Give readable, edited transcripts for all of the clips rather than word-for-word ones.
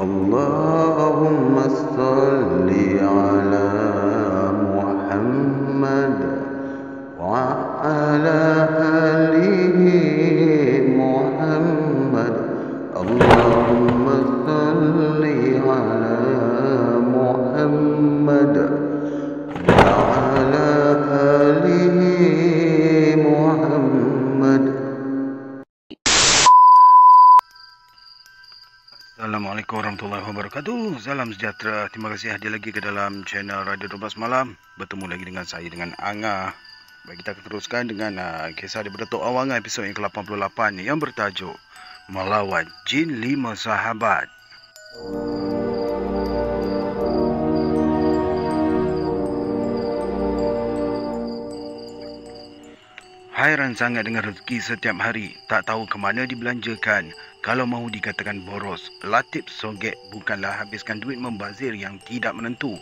اللهم صل على محمد وعلى آل محمد. اللهم صل على محمد وعلى آل محمد. Assalamualaikum warahmatullahi wabarakatuh. Salam sejahtera. Terima kasih hadir lagi ke dalam channel Radio 12 Malam. Bertemu lagi dengan saya, dengan Angah. Baik, kita akan teruskan dengan kisah daripada Tok Awangan episod yang ke-88 yang bertajuk Melawan Jin 5 Sahabat. Hairan sangat dengan rezeki setiap hari, tak tahu ke mana dibelanjakan. Kalau mahu dikatakan boros, Latif Sogek bukanlah habiskan duit membazir yang tidak menentu.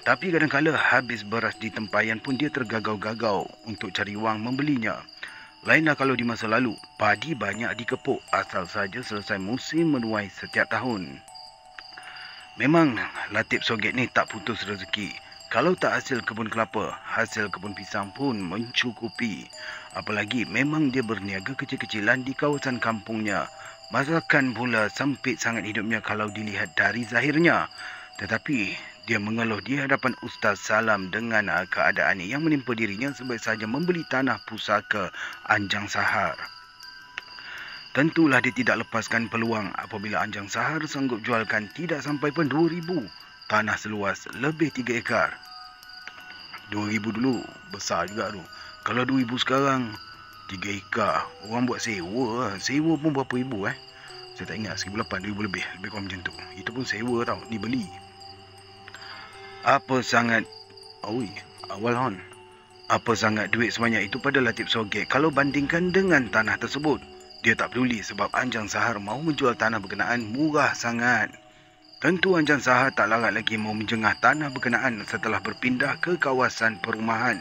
Tapi kadang-kala habis beras di tempayan pun dia tergagau-gagau untuk cari wang membelinya. Lainlah kalau di masa lalu, padi banyak dikepuk asal saja selesai musim menuai setiap tahun. Memang Latif Sogek ni tak putus rezeki. Kalau tak hasil kebun kelapa, hasil kebun pisang pun mencukupi. Apalagi memang dia berniaga kecil-kecilan di kawasan kampungnya. Masakan pula sempit sangat hidupnya kalau dilihat dari zahirnya. Tetapi dia mengeluh di hadapan Ustaz Salam dengan keadaan yang menimpa dirinya sebaik saja membeli tanah pusaka Anjang Sahar. Tentulah dia tidak lepaskan peluang apabila Anjang Sahar sanggup jualkan tidak sampai pun 2,000 tanah seluas lebih 3 ekar. 2,000 dulu besar juga tu. Kalau 2,000 sekarang 3 ekar, orang buat sewa lah. Sewa pun berapa ribu Saya tak ingat, 1,800, 2,000 lebih kurang macam tu. Itu pun sewa tau, ni beli. Apa sangat duit sebanyak itu pada Latif Sogek kalau bandingkan dengan tanah tersebut. Dia tak peduli sebab Anjang Sahar mahu menjual tanah berkenaan murah sangat. Tentu Anjang Sahar tak larat lagi mahu menjengah tanah berkenaan setelah berpindah ke kawasan perumahan.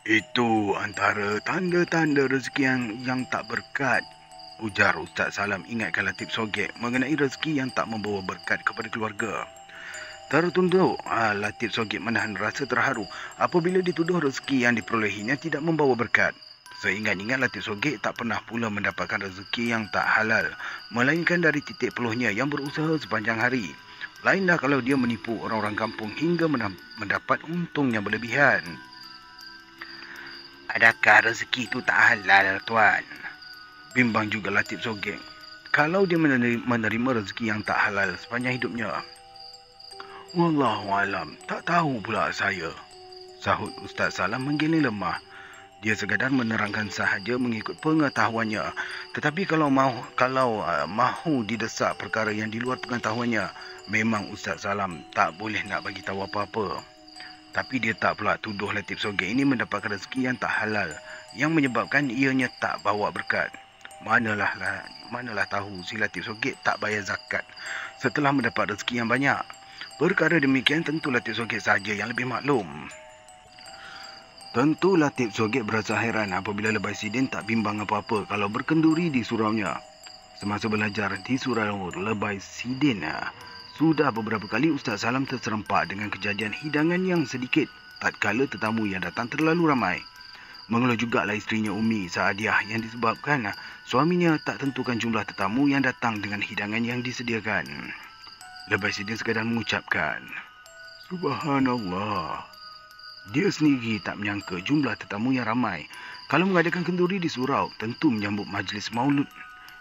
Itu antara tanda-tanda rezeki yang tak berkat, ujar Ustaz Salam ingatkan Latif Sogek mengenai rezeki yang tak membawa berkat kepada keluarga. Tertunduk, Latif Sogek menahan rasa terharu apabila dituduh rezeki yang diperolehinya tidak membawa berkat. Seingat-ingat Latif Sogek tak pernah pula mendapatkan rezeki yang tak halal, melainkan dari titik peluhnya yang berusaha sepanjang hari. Lainlah kalau dia menipu orang-orang kampung hingga mendapat untung yang berlebihan. Adakah rezeki itu tak halal, tuan? Bimbang juga Latif Sogek. Kalau dia menerima rezeki yang tak halal sepanjang hidupnya. Wallahualam, tak tahu pula saya, sahut Ustaz Salam menggiling lemah. Dia sekadar menerangkan sahaja mengikut pengetahuannya. Tetapi kalau mahu didesak perkara yang di luar pengetahuannya, memang Ustaz Salam tak boleh nak bagi tahu apa-apa. Tapi dia tak pula tuduh Latif Sogek ini mendapatkan rezeki yang tak halal, yang menyebabkan ianya tak bawa berkat. Manalah tahu si Latif Sogek tak bayar zakat setelah mendapat rezeki yang banyak. Perkara demikian tentu Latif Sogek saja yang lebih maklum. Tentu Latif Sogek berasa hairan apabila Lebay Sidin tak bimbang apa-apa kalau berkenduri di suraunya. Semasa belajar di surau Lebay Sidin, sudah beberapa kali Ustaz Salam terserempak dengan kejadian hidangan yang sedikit tatkala tetamu yang datang terlalu ramai. Mengeluh jugalah isterinya Umi Saadiah yang disebabkan suaminya tak tentukan jumlah tetamu yang datang dengan hidangan yang disediakan. Lebay Sidin sekadar mengucapkan, Subhanallah. Dia sendiri tak menyangka jumlah tetamu yang ramai. Kalau mengadakan kenduri di surau, tentu menyambut majlis maulud,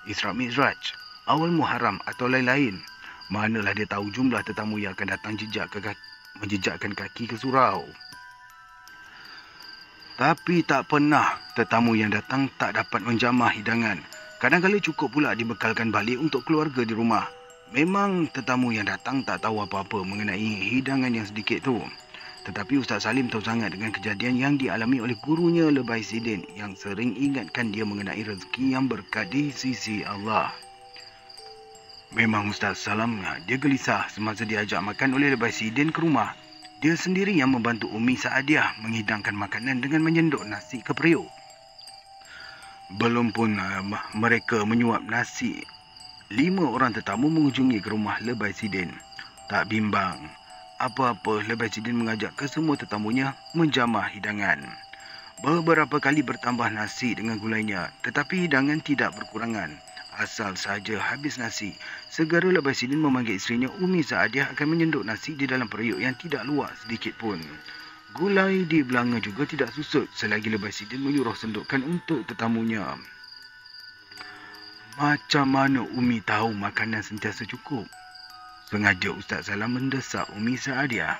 Isra Mi'raj, awal Muharram atau lain-lain. Manalah dia tahu jumlah tetamu yang akan datang menjejakkan kaki ke surau. Tapi tak pernah tetamu yang datang tak dapat menjamah hidangan. Kadang-kadang cukup pula dibekalkan balik untuk keluarga di rumah. Memang tetamu yang datang tak tahu apa-apa mengenai hidangan yang sedikit tu. Tetapi Ustaz Salim tahu sangat dengan kejadian yang dialami oleh gurunya Lebay Sidin yang sering ingatkan dia mengenai rezeki yang berkat di sisi Allah. Memang Ustaz Salam dia gelisah semasa diajak makan oleh Lebay Sidin ke rumah. Dia sendiri yang membantu Umi Saadiah menghidangkan makanan dengan menyenduk nasi ke periuk. Belum pun mereka menyuap nasi 5 orang tetamu mengunjungi ke rumah Lebay Sidin. Tak bimbang apa-apa, Lebay Sidin mengajak kesemua tetamunya menjamah hidangan. Beberapa kali bertambah nasi dengan gulainya, tetapi hidangan tidak berkurangan. Asal saja habis nasi, segera Lebay Sidin memanggil isterinya Umi Saadiah akan menyenduk nasi di dalam periuk yang tidak luak sedikit pun. Gulai di belanga juga tidak susut selagi Lebay Sidin menyuruh sendukkan untuk tetamunya. Macam mana Umi tahu makanan sentiasa cukup? Sengaja Ustaz Salam mendesak Umi Saadiah.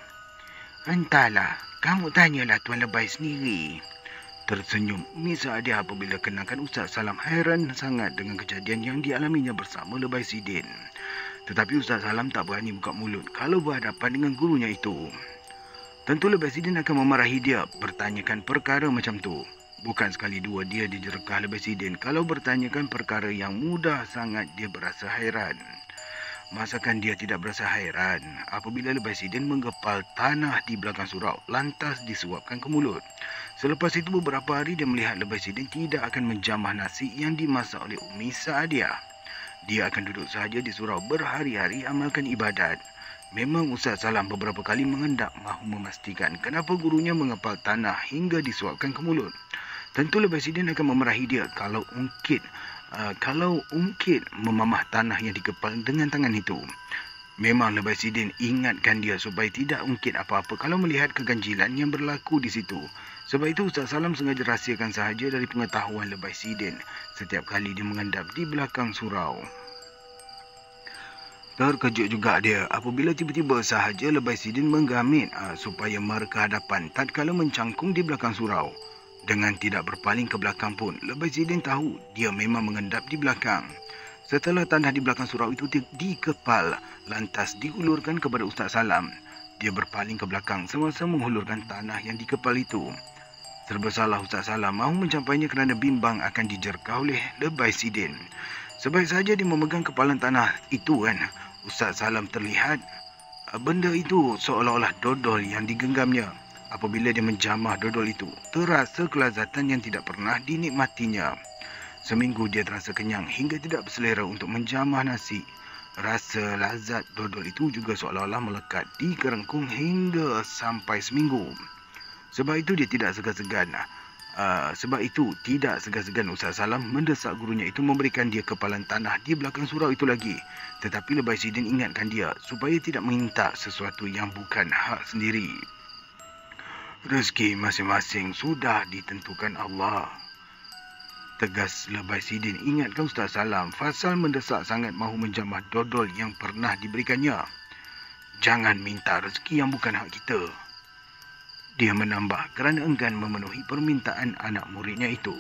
Entahlah, kamu tanyalah Tuan Lebay sendiri. Tersenyum Umi Saadiah apabila kenangkan Ustaz Salam hairan sangat dengan kejadian yang dialaminya bersama Lebay Sidin. Tetapi Ustaz Salam tak berani buka mulut kalau berhadapan dengan gurunya itu. Tentu Lebay Sidin akan memarahi dia bertanyakan perkara macam tu. Bukan sekali dua dia dijerkah Lebay Sidin kalau bertanyakan perkara yang mudah sangat dia berasa hairan. Masakan dia tidak berasa hairan apabila Lebay Sidin menggepal tanah di belakang surau lantas disuapkan ke mulut. Selepas itu beberapa hari dia melihat Lebay Sidin tidak akan menjamah nasi yang dimasak oleh Umi Saadiah. Dia akan duduk sahaja di surau berhari-hari amalkan ibadat. Memang Ustaz Salam beberapa kali mengendak mahu memastikan kenapa gurunya mengepal tanah hingga disuapkan ke mulut. Tentu Lebay Sidin akan memarahi dia kalau ungkit memamah tanah yang dikepal dengan tangan itu. Memang Lebay Sidin ingatkan dia supaya tidak ungkit apa-apa kalau melihat keganjilan yang berlaku di situ. Sebab itu Ustaz Salam sengaja rahsiakan sahaja dari pengetahuan Lebay Sidin setiap kali dia mengendap di belakang surau. Terkejut juga dia apabila tiba-tiba sahaja Lebay Sidin menggamit supaya mereka hadapan tatkala mencangkung di belakang surau. Dengan tidak berpaling ke belakang pun, Lebay Sidin tahu dia memang mengendap di belakang. Setelah tanah di belakang surau itu dikepal, lantas diulurkan kepada Ustaz Salam. Dia berpaling ke belakang semasa menghulurkan tanah yang dikepal itu. Serba salah Ustaz Salam mahu mencapainya kerana bimbang akan dijerkah oleh Lebay Sidin. Sebaik saja dia memegang kepalan tanah itu Ustaz Salam terlihat benda itu seolah-olah dodol yang digenggamnya. Apabila dia menjamah dodol itu, terasa kelazatan yang tidak pernah dinikmatinya. Seminggu dia terasa kenyang hingga tidak berselera untuk menjamah nasi. Rasa lazat dodol itu juga seolah-olah melekat di kerengkung hingga sampai seminggu. Sebab itu tidak segan-segan Ustaz Salam mendesak gurunya itu memberikan dia kepalan tanah di belakang surau itu lagi. Tetapi Lebay Sidin ingatkan dia supaya tidak minta sesuatu yang bukan hak sendiri. Rezeki masing-masing sudah ditentukan Allah. Tegas Lebay Sidin ingatkan Ustaz Salam pasal mendesak sangat mahu menjamah dodol yang pernah diberikannya. Jangan minta rezeki yang bukan hak kita. Dia menambah kerana enggan memenuhi permintaan anak muridnya itu.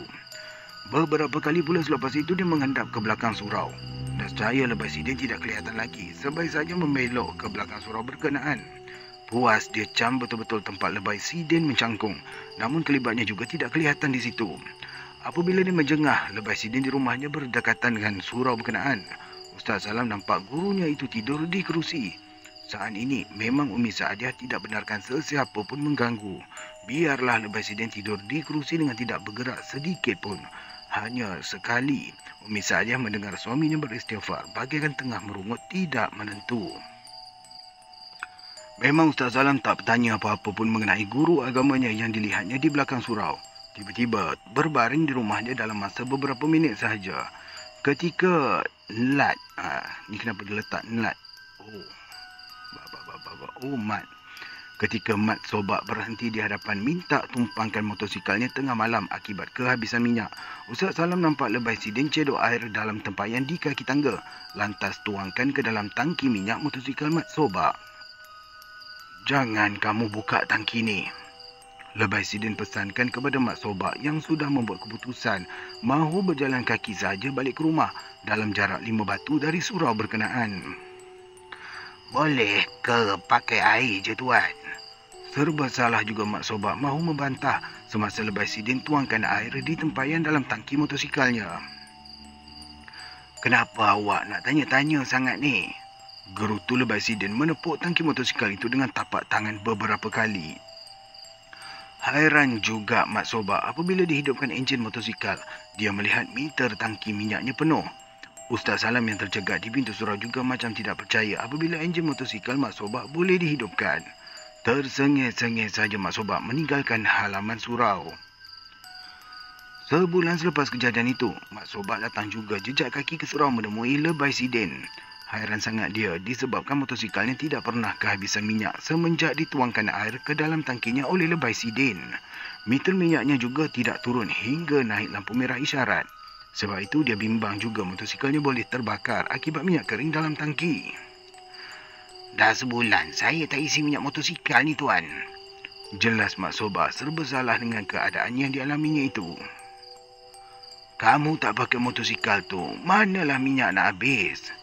Beberapa kali pula selepas itu dia mengendap ke belakang surau. Nescaya Lebay Sidin tidak kelihatan lagi. Sebaik saja membelok ke belakang surau berkenaan. Puas dia cam betul-betul tempat Lebay Sidin mencangkung. Namun kelibatnya juga tidak kelihatan di situ. Apabila dia menjengah Lebay Sidin di rumahnya berdekatan dengan surau berkenaan, Ustaz Salam nampak gurunya itu tidur di kerusi. Saat ini memang Umi Saadiah tidak benarkan sesiapa pun mengganggu. Biarlah Lebay Sidin tidur di kerusi dengan tidak bergerak sedikit pun. Hanya sekali Umi Saadiah mendengar suaminya beristighfar bagaikan tengah merungut tidak menentu. Memang Ustaz Salam tak bertanya apa-apa pun mengenai guru agamanya yang dilihatnya di belakang surau. Tiba-tiba berbaring di rumahnya dalam masa beberapa minit sahaja. Ketika Mat. Ni kenapa dia letak Mat? Mat. Ketika Mat Sobak berhenti di hadapan minta tumpangkan motosikalnya tengah malam akibat kehabisan minyak, Ustaz Salam nampak Lebay Sidin cedok air dalam tempayan di kaki tangga, lantas tuangkan ke dalam tangki minyak motosikal Mat Sobak. Jangan kamu buka tangki ni. Lebay Sidin pesankan kepada Mat Sobak yang sudah membuat keputusan mahu berjalan kaki saja balik ke rumah dalam jarak 5 batu dari surau berkenaan. Boleh ke pakai air je tuan? Serba salah juga Mat Sobak mahu membantah semasa Lebay Sidin tuangkan air di tempayan dalam tangki motosikalnya. Kenapa awak nak tanya-tanya sangat ni? Gerutu Lebay Sidin menepuk tangki motosikal itu dengan tapak tangan beberapa kali. Hairan juga Mat Sobak apabila dihidupkan enjin motosikal. Dia melihat meter tangki minyaknya penuh. Ustaz Salam yang tercegat di pintu surau juga macam tidak percaya apabila enjin motosikal Mak Sobak boleh dihidupkan. Tersengih-sengih saja Mak Sobak meninggalkan halaman surau. Sebulan selepas kejadian itu, Mak Sobak datang juga jejak kaki ke surau menemui Lebay Sidin. Hairan sangat dia disebabkan motosikalnya tidak pernah kehabisan minyak semenjak dituangkan air ke dalam tangkinya oleh Lebay Sidin. Meter minyaknya juga tidak turun hingga naik lampu merah isyarat. Sebab itu dia bimbang juga motosikalnya boleh terbakar akibat minyak kering dalam tangki. Dah sebulan saya tak isi minyak motosikal ni tuan. Jelas Mak Sobak serba salah dengan keadaan yang dialaminya itu. Kamu tak pakai motosikal tu, manalah minyak nak habis?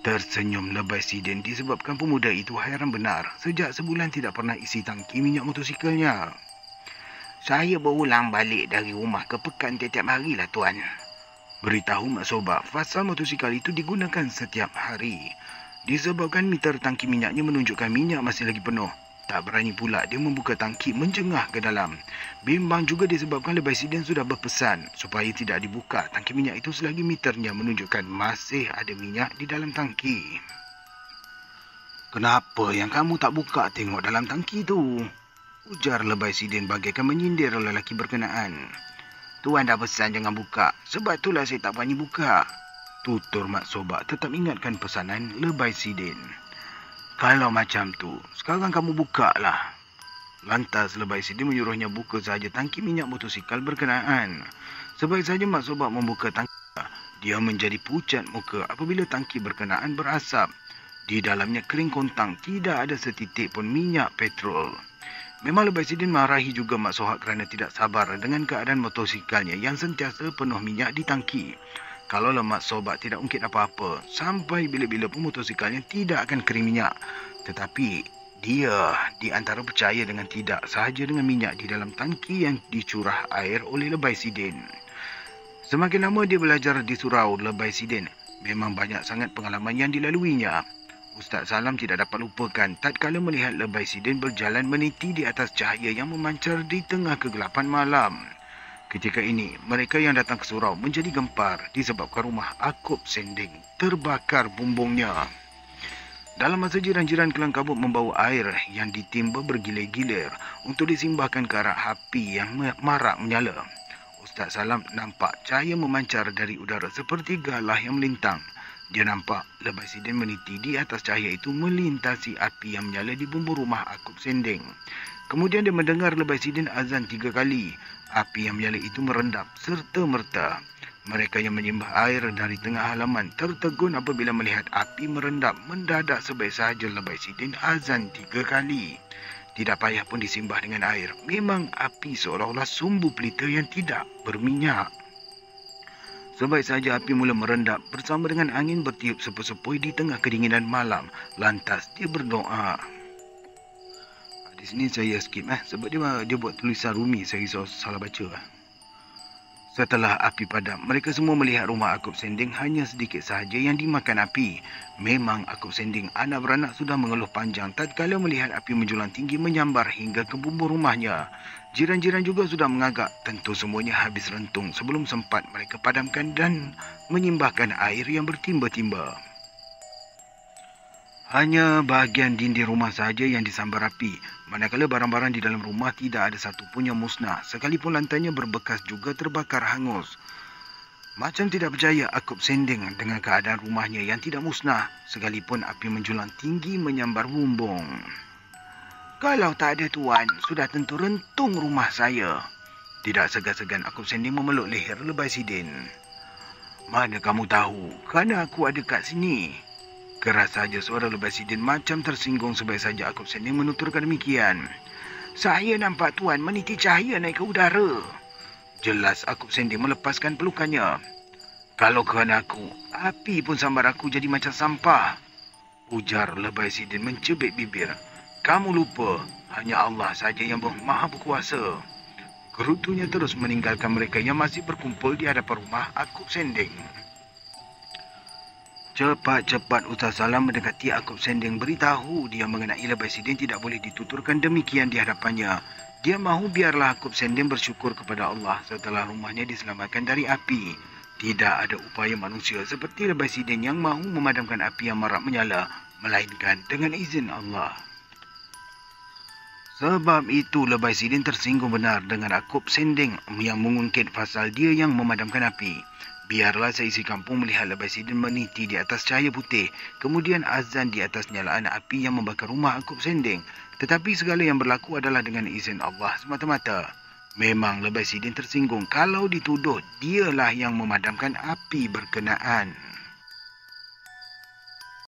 Tersenyum Lebay Sidin disebabkan pemuda itu hairan benar sejak sebulan tidak pernah isi tangki minyak motosikalnya. Saya berulang balik dari rumah ke pekan tiap hari lah tuan. Beritahu Mak Sobak fasa motosikal itu digunakan setiap hari. Disebabkan meter tangki minyaknya menunjukkan minyak masih lagi penuh. Tak berani pula dia membuka tangki menjengah ke dalam. Bimbang juga disebabkan Lebay Sidin sudah berpesan supaya tidak dibuka tangki minyak itu selagi meternya menunjukkan masih ada minyak di dalam tangki. Kenapa yang kamu tak buka tengok dalam tangki tu? Ujar Lebay Sidin bagaikan menyindir lelaki berkenaan. Tuan dah pesan jangan buka, sebab itulah saya tak berani buka. Tutur Mak Sobak tetap ingatkan pesanan Lebay Sidin. Kalau macam tu, sekarang kamu buka lah. Lantas Lebay Sidin menyuruhnya buka sahaja tangki minyak motosikal berkenaan. Sebaik saja Mak Sobak membuka tangki, dia menjadi pucat muka apabila tangki berkenaan berasap. Di dalamnya kering kontang, tidak ada setitik pun minyak petrol. Memang Lebay Sidin marahi juga Mak Sohak kerana tidak sabar dengan keadaan motosikalnya yang sentiasa penuh minyak di tangki. Kalau Mak Sobak tidak ungkit apa-apa, sampai bila-bila pun motosikalnya tidak akan kering minyak. Tetapi dia di antara percaya dengan tidak sahaja dengan minyak di dalam tangki yang dicurah air oleh Lebay Sidin. Semakin lama dia belajar di surau Lebay Sidin, memang banyak sangat pengalaman yang dilaluinya. Ustaz Salam tidak dapat lupakan tatkala melihat Lebay Sidin berjalan meniti di atas cahaya yang memancar di tengah kegelapan malam. Ketika ini, mereka yang datang ke surau menjadi gempar disebabkan rumah Akop Sending terbakar bumbungnya. Dalam masa jiran-jiran Kelang Kabut membawa air yang ditimba bergilir-gilir untuk disimbahkan ke arah api yang marak menyala. Ustaz Salam nampak cahaya memancar dari udara seperti galah yang melintang. Dia nampak Lebay Sidin meniti di atas cahaya itu melintasi api yang menyala di bumbung rumah Akop Sending. Kemudian dia mendengar Lebay Sidin azan 3 kali. Api yang menyala itu merendap serta-merta. Mereka yang menyembah air dari tengah halaman tertegun apabila melihat api merendap mendadak sebaik sahaja Lebay Sidin azan 3 kali. Tidak payah pun disimbah dengan air. Memang api seolah-olah sumbu pelita yang tidak berminyak. Sebaik sahaja api mula merendap bersama dengan angin bertiup sepoi-sepoi di tengah kedinginan malam. Lantas dia berdoa. Di sini saya skip sebab dia buat tulisan Rumi, saya risau salah baca. Setelah api padam, mereka semua melihat rumah Akop Sending hanya sedikit sahaja yang dimakan api. Memang Akop Sending anak beranak sudah mengeluh panjang tatkala melihat api menjulang tinggi menyambar hingga ke bumbung rumahnya. Jiran-jiran juga sudah mengagak, tentu semuanya habis rentung sebelum sempat mereka padamkan dan menyimbahkan air yang bertimba-timba. Hanya bahagian dinding rumah sahaja yang disambar api, manakala barang-barang di dalam rumah tidak ada satu pun yang musnah, sekalipun lantainya berbekas juga terbakar hangus. Macam tidak percaya Akop Sending dengan keadaan rumahnya yang tidak musnah, sekalipun api menjulang tinggi menyambar bumbung. Kalau tak ada tuan, sudah tentu rentung rumah saya. Tidak segan-segan Akop Sending memeluk leher Lebay Sidin. Mana kamu tahu, kerana aku ada kat sini. Keras saja suara Lebay Sidin macam tersinggung sebaik saja Akop Sending menuturkan demikian. Saya nampak tuan meniti cahaya naik ke udara. Jelas Akop Sending melepaskan pelukannya. Kalau kerana aku, api pun sambar aku jadi macam sampah. Ujar Lebay Sidin mencubit bibir. Kamu lupa, hanya Allah saja yang maha berkuasa. Gerutunya terus meninggalkan mereka yang masih berkumpul di hadapan rumah Akop Sending. Cepat-cepat Ustaz Salam mendekati Akop Sending beritahu dia mengenai Lebay Sidin tidak boleh dituturkan demikian di hadapannya. Dia mahu biarlah Akop Sending bersyukur kepada Allah setelah rumahnya diselamatkan dari api. Tidak ada upaya manusia seperti Lebah Sidin yang mahu memadamkan api yang marak menyala, melainkan dengan izin Allah. Sebab itu Lebah Sidin tersinggung benar dengan Akop Sending yang mengungkit pasal dia yang memadamkan api. Biarlah seisi kampung melihat Lebah Sidin meniti di atas cahaya putih, kemudian azan di atas nyalaan api yang membakar rumah Akop Sending. Tetapi segala yang berlaku adalah dengan izin Allah semata-mata. Memang Lebah Sidin tersinggung kalau dituduh dialah yang memadamkan api berkenaan.